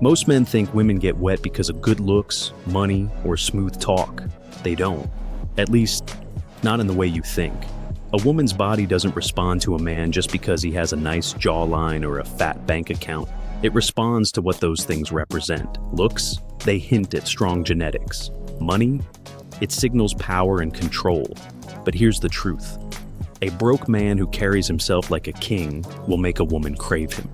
Most men think women get wet because of good looks, money, or smooth talk. They don't. At least, not in the way you think. A woman's body doesn't respond to a man just because he has a nice jawline or a fat bank account. It responds to what those things represent. Looks, they hint at strong genetics. Money, it signals power and control. But here's the truth. A broke man who carries himself like a king will make a woman crave him.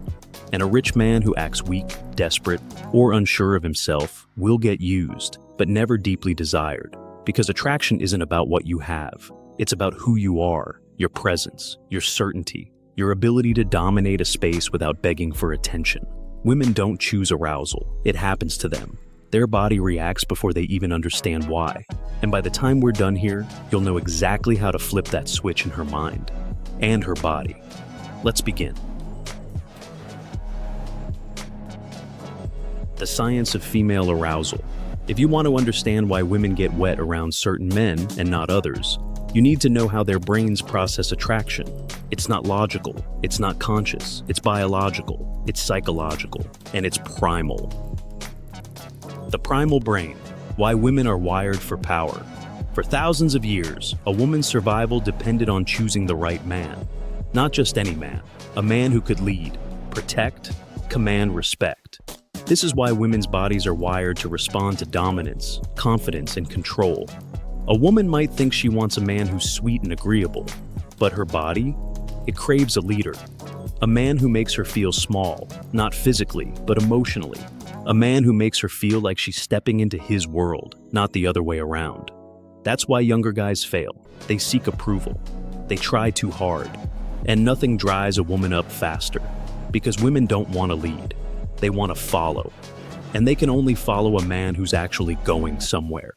And a rich man who acts weak, desperate, or unsure of himself will get used, but never deeply desired. Because attraction isn't about what you have. It's about who you are, your presence, your certainty, your ability to dominate a space without begging for attention. Women don't choose arousal. It happens to them. Their body reacts before they even understand why. And by the time we're done here, you'll know exactly how to flip that switch in her mind and her body. Let's begin. The science of female arousal. If you want to understand why women get wet around certain men and not others, you need to know how their brains process attraction. It's not logical, it's not conscious, it's biological, it's psychological, and it's primal. The primal brain, why women are wired for power. For thousands of years, a woman's survival depended on choosing the right man. Not just any man, a man who could lead, protect, command respect. This is why women's bodies are wired to respond to dominance, confidence, and control. A woman might think she wants a man who's sweet and agreeable, but her body, it craves a leader. A man who makes her feel small, not physically, but emotionally. A man who makes her feel like she's stepping into his world, not the other way around. That's why younger guys fail. They seek approval. They try too hard. And nothing dries a woman up faster. Because women don't want to lead. They want to follow. And they can only follow a man who's actually going somewhere.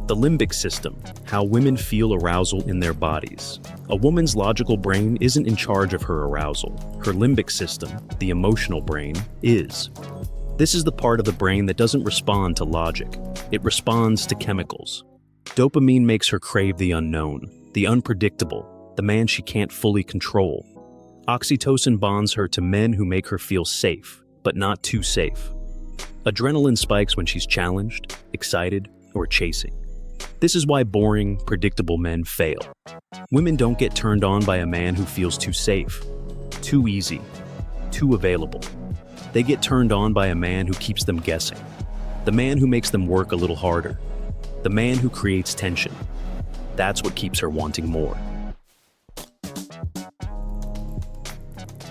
The limbic system, how women feel arousal in their bodies. A woman's logical brain isn't in charge of her arousal. Her limbic system, the emotional brain, is. This is the part of the brain that doesn't respond to logic. It responds to chemicals. Dopamine makes her crave the unknown, the unpredictable, the man she can't fully control. Oxytocin bonds her to men who make her feel safe, but not too safe. Adrenaline spikes when she's challenged, excited, or chasing. This is why boring, predictable men fail. Women don't get turned on by a man who feels too safe, too easy, too available. They get turned on by a man who keeps them guessing. The man who makes them work a little harder. The man who creates tension. That's what keeps her wanting more.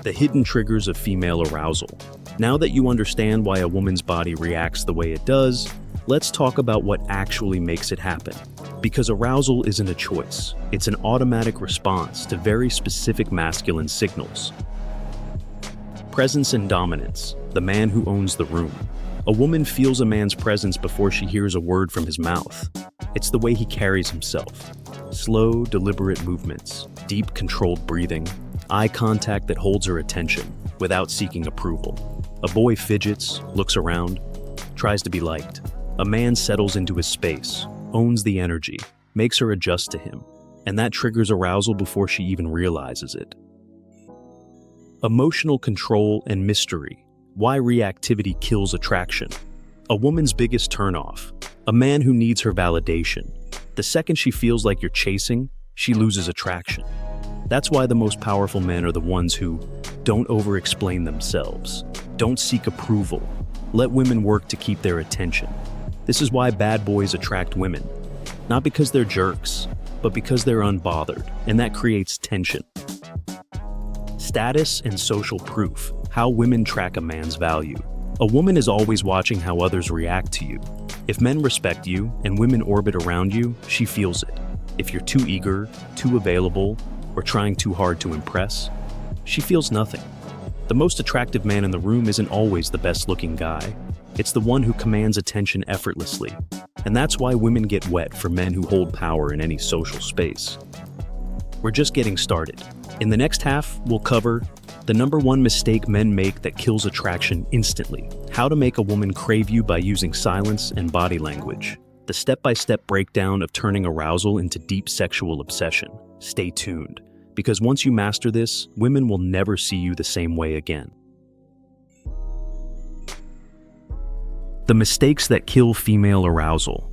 The hidden triggers of female arousal. Now that you understand why a woman's body reacts the way it does, let's talk about what actually makes it happen. Because arousal isn't a choice. It's an automatic response to very specific masculine signals. Presence and dominance, the man who owns the room. A woman feels a man's presence before she hears a word from his mouth. It's the way he carries himself. Slow, deliberate movements, deep, controlled breathing, eye contact that holds her attention without seeking approval. A boy fidgets, looks around, tries to be liked. A man settles into his space, owns the energy, makes her adjust to him, and that triggers arousal before she even realizes it. Emotional control and mystery. Why reactivity kills attraction. A woman's biggest turnoff. A man who needs her validation. The second she feels like you're chasing, she loses attraction. That's why the most powerful men are the ones who don't over-explain themselves, don't seek approval, let women work to keep their attention. This is why bad boys attract women. Not because they're jerks, but because they're unbothered, and that creates tension. Status and social proof. How women track a man's value. A woman is always watching how others react to you. If men respect you and women orbit around you, she feels it. If you're too eager, too available, or trying too hard to impress, she feels nothing. The most attractive man in the room isn't always the best-looking guy. It's the one who commands attention effortlessly. And that's why women get wet for men who hold power in any social space. We're just getting started. In the next half, we'll cover the #1 mistake men make that kills attraction instantly, how to make a woman crave you by using silence and body language, the step-by-step breakdown of turning arousal into deep sexual obsession. Stay tuned, because once you master this, women will never see you the same way again. The mistakes that kill female arousal.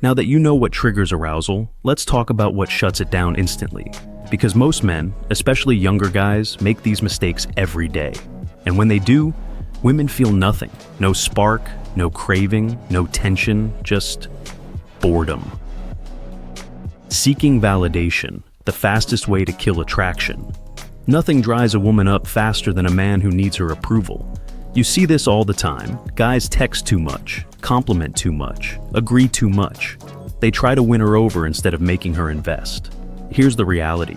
Now that you know what triggers arousal, let's talk about what shuts it down instantly. Because most men, especially younger guys, make these mistakes every day. And when they do, women feel nothing. No spark, no craving, no tension, just boredom. Seeking validation, the fastest way to kill attraction. Nothing dries a woman up faster than a man who needs her approval. You see this all the time. Guys text too much, compliment too much, agree too much. They try to win her over instead of making her invest. Here's the reality.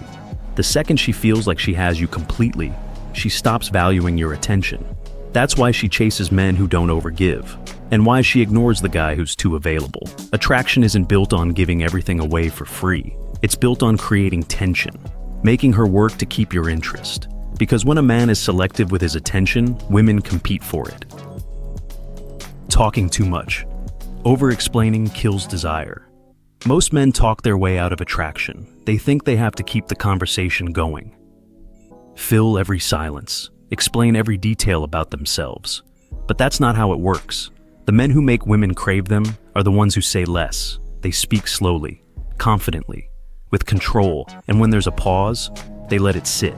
The second she feels like she has you completely, she stops valuing your attention. That's why she chases men who don't overgive, and why she ignores the guy who's too available. Attraction isn't built on giving everything away for free. It's built on creating tension, making her work to keep your interest. Because when a man is selective with his attention, women compete for it. Talking too much. Over-explaining kills desire. Most men talk their way out of attraction. They think they have to keep the conversation going. Fill every silence. Explain every detail about themselves. But that's not how it works. The men who make women crave them are the ones who say less. They speak slowly, confidently, with control, and when there's a pause, they let it sit.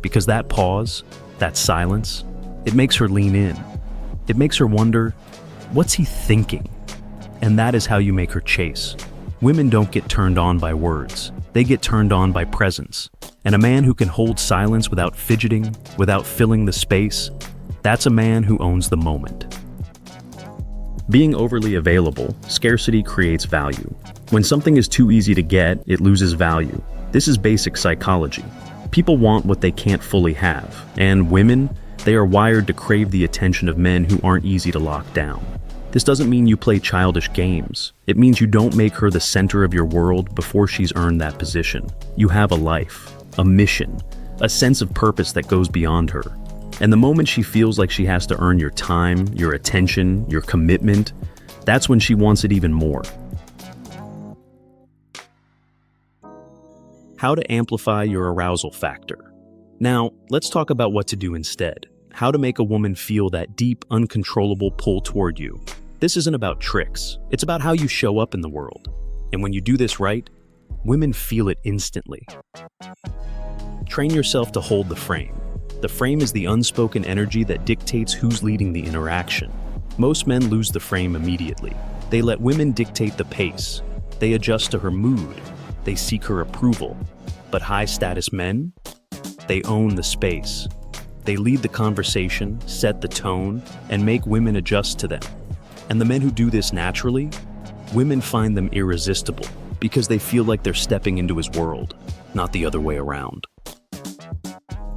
Because that pause, that silence, it makes her lean in. It makes her wonder, what's he thinking? And that is how you make her chase. Women don't get turned on by words. They get turned on by presence. And a man who can hold silence without fidgeting, without filling the space, that's a man who owns the moment. Being overly available, scarcity creates value. When something is too easy to get, it loses value. This is basic psychology. People want what they can't fully have, and women, they are wired to crave the attention of men who aren't easy to lock down. This doesn't mean you play childish games. It means you don't make her the center of your world before she's earned that position. You have a life, a mission, a sense of purpose that goes beyond her. And the moment she feels like she has to earn your time, your attention, your commitment, that's when she wants it even more. How to amplify your arousal factor. Now, let's talk about what to do instead. How to make a woman feel that deep, uncontrollable pull toward you. This isn't about tricks. It's about how you show up in the world. And when you do this right, women feel it instantly. Train yourself to hold the frame. The frame is the unspoken energy that dictates who's leading the interaction. Most men lose the frame immediately. They let women dictate the pace. They adjust to her mood. They seek her approval. But high-status men? They own the space. They lead the conversation, set the tone, and make women adjust to them. And the men who do this naturally, women find them irresistible because they feel like they're stepping into his world, not the other way around.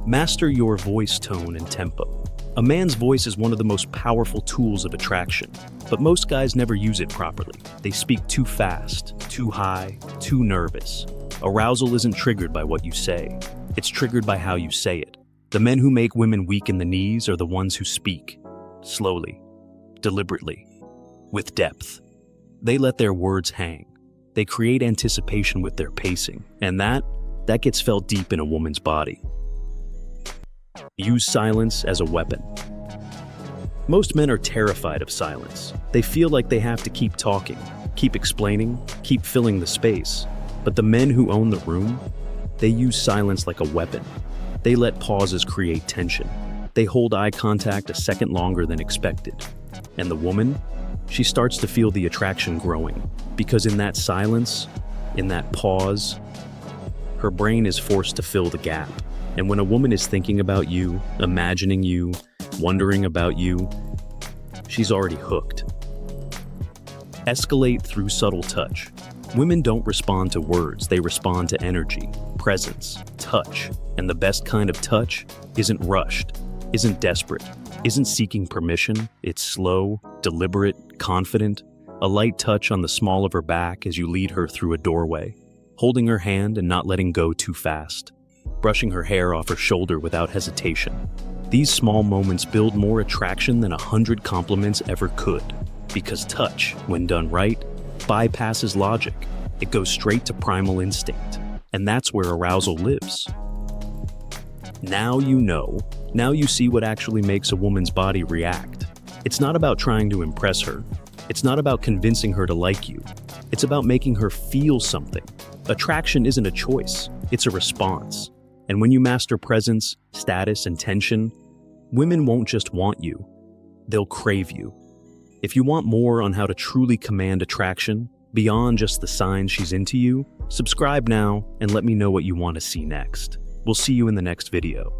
Master your voice tone and tempo. A man's voice is one of the most powerful tools of attraction, but most guys never use it properly. They speak too fast, too high, too nervous. Arousal isn't triggered by what you say. It's triggered by how you say it. The men who make women weak in the knees are the ones who speak slowly, deliberately, with depth. They let their words hang. They create anticipation with their pacing, and that gets felt deep in a woman's body. Use silence as a weapon. Most men are terrified of silence. They feel like they have to keep talking, keep explaining, keep filling the space. But the men who own the room, they use silence like a weapon. They let pauses create tension. They hold eye contact a second longer than expected. And the woman, she starts to feel the attraction growing. Because in that silence, in that pause, her brain is forced to fill the gap. And when a woman is thinking about you, imagining you, wondering about you, she's already hooked. Escalate through subtle touch. Women don't respond to words, they respond to energy, presence, touch. And the best kind of touch isn't rushed, isn't desperate, isn't seeking permission. It's slow, deliberate, confident, a light touch on the small of her back as you lead her through a doorway, holding her hand and not letting go too fast, brushing her hair off her shoulder without hesitation. These small moments build more attraction than 100 compliments ever could, because touch, when done right, bypasses logic. It goes straight to primal instinct, and that's where arousal lives. Now you know. Now you see what actually makes a woman's body react. It's not about trying to impress her. It's not about convincing her to like you. It's about making her feel something. Attraction isn't a choice, it's a response. And when you master presence, status, and tension, women won't just want you, they'll crave you. If you want more on how to truly command attraction, beyond just the signs she's into you, subscribe now and let me know what you want to see next. We'll see you in the next video.